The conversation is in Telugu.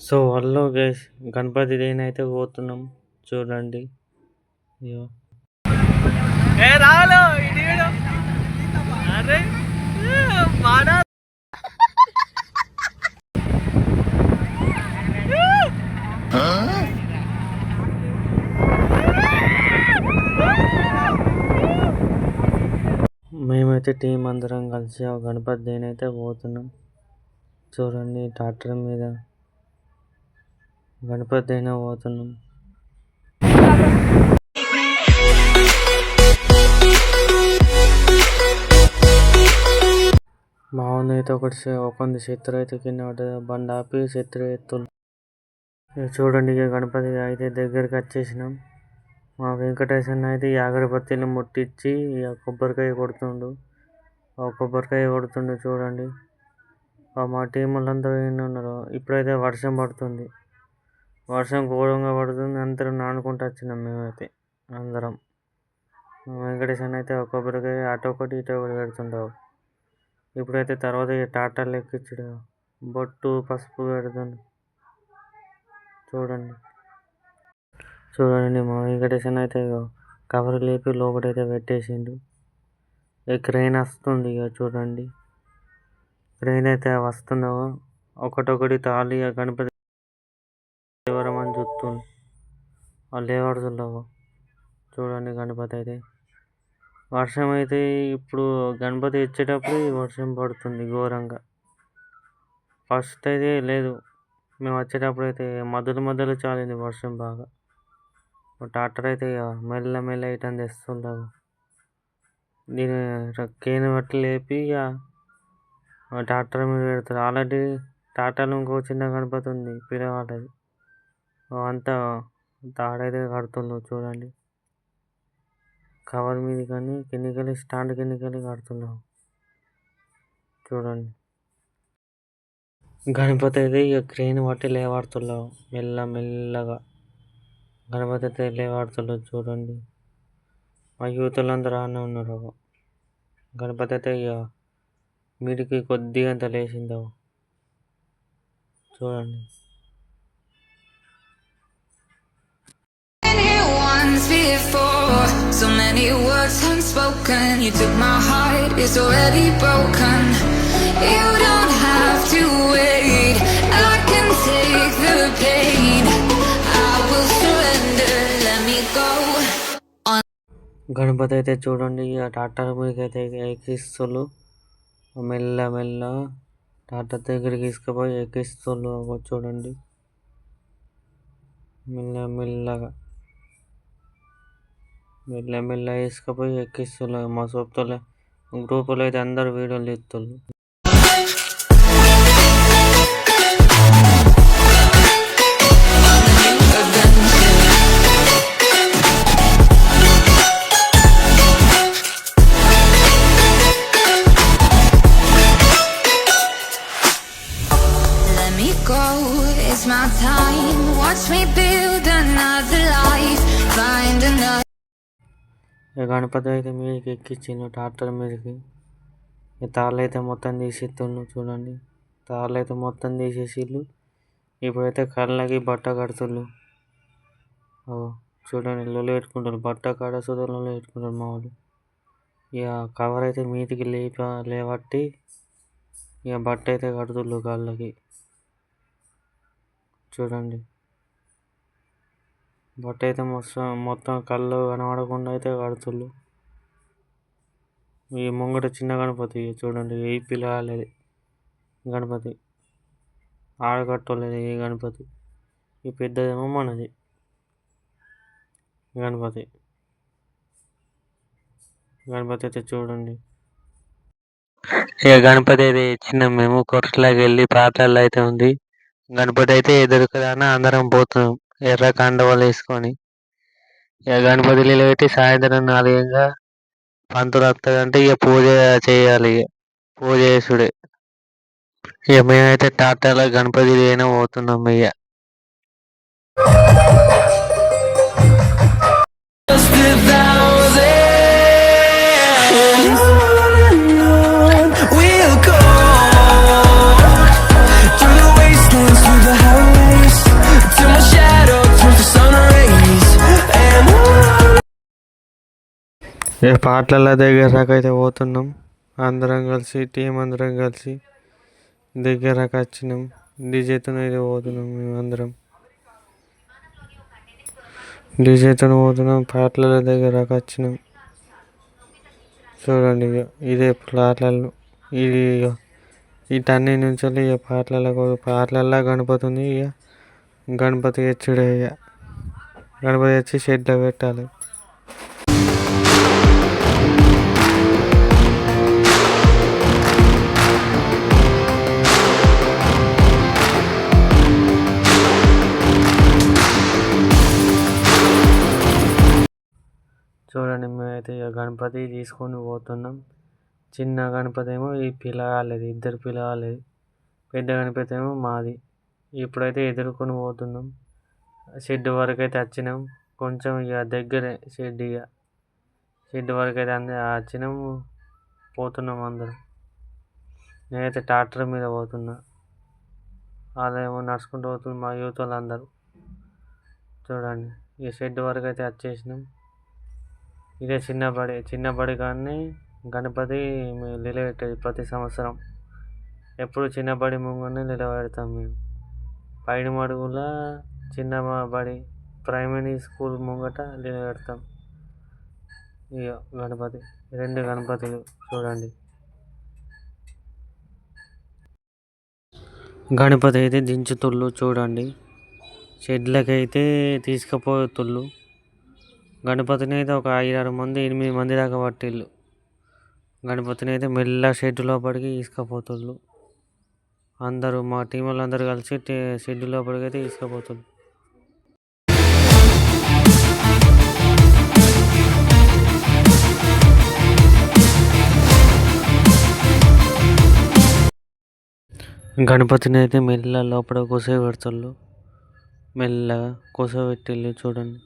సో హలో గైస్, గణపతి దేనైతే పోతున్నాం చూడండి. అయ్యో మేమైతే టీం అందరం కలిసి ఆ గణపతి దేనైతే పోతున్నాం చూడండి. ట్రాక్టర్ మీద గణపతి దేన పోతున్నాం. మా ఊళ్ళో అయితే ఒక శత్రు అయితే కింద ఉంటుంది. బండి ఆపి శత్రు ఎత్తులు చూడండి. ఇక గణపతి అయితే దగ్గరికి వచ్చేసినాం. మా వెంకటేశన్న అయితే ఈ అగరబత్తీని ముట్టించి ఇక కొబ్బరికాయ కొడుతుండు చూడండి. మా టీం వాళ్ళందరూ ఉన్నారు. ఇప్పుడైతే వర్షం పడుతుంది, వర్షం ఘోరంగా పడుతుంది. అందరం నానుకుంటూ వచ్చినాం మేమైతే అందరం. వెంకటేశన్న అయితే ఒక కొబ్బరికాయ అటు ఒకటి ఇటు ఒకటి పెడుతుండవు. ఇప్పుడైతే తర్వాత టాటాలు ఎక్కించడు, బొట్టు పసుపు పెడుతుండు చూడండి. మా వెంకటేశన్ అయితే కవర్ లేపి లోపలైతే పెట్టేసిండు. ఇక క్రెయిన్ వస్తుంది. ఇక చూడండి, క్రెయిన్ అయితే వస్తున్నావు. ఒకటొకటి తాళి గణపతి ఎవరమని చూస్తుంది. వాళ్ళు లేవడుతుండవు చూడండి. గణపతి అయితే వర్షం అయితే ఇప్పుడు గణపతి ఇచ్చేటప్పుడు వర్షం పడుతుంది ఘోరంగా. ఫస్ట్ అయితే లేదు, మేము వచ్చేటప్పుడు అయితే మధ్యలో చాలింది వర్షం బాగా. ట్రాక్టర్ అయితే మెల్ల ఇటం తెస్తుండవు. దీని కేను బట్టి లేపి ట్రాక్టర్ మీద పెడతారు. ఆల్రెడీ ట్రాక్టర్లో ఇంకో చిన్న గణపతి ఉంది పిల్లవాళ్ళది, అంతా తాడైతే కడుతుండ్రు చూడండి. కవర్ మీద కానీ కిందికెళ్ళి స్టాండ్ కిందికెళ్ళి కడుతున్నాం చూడండి. గణపతి అయితే ఇక క్రెయిన్ బట్టి లేవాడుతున్నావు మెల్లగా. గణపతి అయితే లేవాడుతున్నాడు చూడండి. మా యూతులందరూ ఆనే ఉన్నారు. గణపతి అయితే ఇక మీడికి కొద్దిగా అంత లేచిందావు చూడండి. Before so many words unspoken, you took my heart, it's already broken. You don't have to wait, I can take the pain, I will surrender, let me go on. Ganapati అయితే చూడండి ఇక ట్రాక్టర్ మీదకి అయితే ఎక్కిస్తులు మెల్ల ట్రాక్టర్ దగ్గరికి తీసుకుపోయి ఎక్కిస్తులు చూడండి. మెల్లగా వేసుకపోయి ఎక్కిస్తున్నారు. మా సొప్తులే గ్రూపులో అయితే అందరు వీడియోలు తీస్తున్నారు. Let me go, it's my time, watch me build another life, find another. Ganapati అయితే మీదకి ఎక్కించిండు ట్రాక్టర్ మీదకి. తాళ్ళు అయితే మొత్తం తీసిస్తుండ్రు చూడండి. తాళ్ళు అయితే మొత్తం తీసేసిళ్ళు. ఇప్పుడైతే కళ్ళకి బట్ట కడుతుండ్రు చూడండి. లొల్లి పెట్టుకుంటారు, బట్ట కాడ సుధలో పెట్టుకుంటారు మా వాళ్ళు. ఇక కవర్ అయితే మీదికి లేవట్టి ఇక బట్ట అయితే కడుతుండ్రు కాళ్ళకి చూడండి. బట్ట అయితే మొత్తం కళ్ళు కనబడకుండా అయితే కడుతుళ్ళు. ఈ ముంగట చిన్న గణపతి చూడండి, ఏ పిల్లలేదు గణపతి, ఆడకట్టలేదు ఏ గణపతి. ఈ పెద్దదేమో మనది గణపతి అయితే చూడండి. ఇక గణపతి అయితే చిన్న మేము కొరట్లాగా వెళ్ళి ప్రాంతాల్లో అయితే ఉంది. గణపతి అయితే ఎదురుకదానా అందరం పోతున్నాం ఎర్ర కండవాళ్ళు వేసుకొని. ఇక గణపతి పెట్టి సాయంత్రం 4 పంతులు వస్తాడంటే ఇక పూజ చేయాలి. పూజ చేసుడే. ఇక మేమైతే ట్రాక్టర్లో గణపతి అయినా పోతున్నాం. ఇక we'll go through the wastelands, through the highways. ఏ పాటల దగ్గరకు అయితే పోతున్నాం. అందరం కలిసి టీం అందరం కలిసి దగ్గరకు వచ్చినాం. డీజేతో అయితే పోతున్నాం. మేము అందరం డీజేతో పోతున్నాం. పాటల దగ్గరకు వచ్చినాం. చూడండి ఇక ఇదే పాటలలో ఇది ఇక వీటన్ని నుంచి ఇక పాటలలో గణపతి ఉంది. ఇక గణపతి తెచ్చుడే. ఇక గణపతి తెచ్చి షెడ్లో పెట్టాలి. చూడండి మేమైతే ఇక గణపతి తీసుకొని పోతున్నాం. చిన్న గణపతి ఏమో ఈ పిల్లగాళ్ళది, ఇద్దరు పిల్లగాళ్ళది. పెద్ద గణపతి ఏమో మాది. ఇప్పుడైతే ఎదుర్కొని పోతున్నాం. షెడ్ వరకు అయితే వచ్చినాం. కొంచెం ఇక దగ్గరే షెడ్. ఇక షెడ్ వరకు అయితే వచ్చినాము. పోతున్నాం అందరం. నేనైతే ట్రాక్టర్ మీద పోతున్నా. అదేమో నడుచుకుంటూ పోతున్నాం మా యూత్ వాళ్ళందరూ. చూడండి ఈ షెడ్ వరకు అయితే వచ్చేసినాం. ఇదే చిన్న బడి కానీ గణపతి నిలబెట్టేది ప్రతి సంవత్సరం. ఎప్పుడు చిన్న బడి ముంగనే నిలబెడతాం మేము. పైన మడుగుల చిన్న బడి ప్రైమరీ స్కూల్ ముంగట నిలబెడతాం. ఇక గణపతి 2 గణపతులు చూడండి. గణపతి అయితే దించుతుళ్ళు చూడండి. షెడ్లకైతే తీసుకుపోతుళ్ళు. గణపతిని అయితే ఒక 5-6 మంది 8 మంది దాకా పట్టిళ్ళు. గణపతిని అయితే మెల్ల షెడ్ లోపలికి తీసుకుపోతుళ్ళు. అందరూ మా టీం వాళ్ళందరూ కలిసి షెడ్ లోపలికి అయితే తీసుకుపోతుళ్ళు. గణపతిని అయితే మెల్ల లోపల కూర్చోబెడుతుళ్ళు. మెల్లగా కూర్చోబెట్టిళ్ళు చూడండి.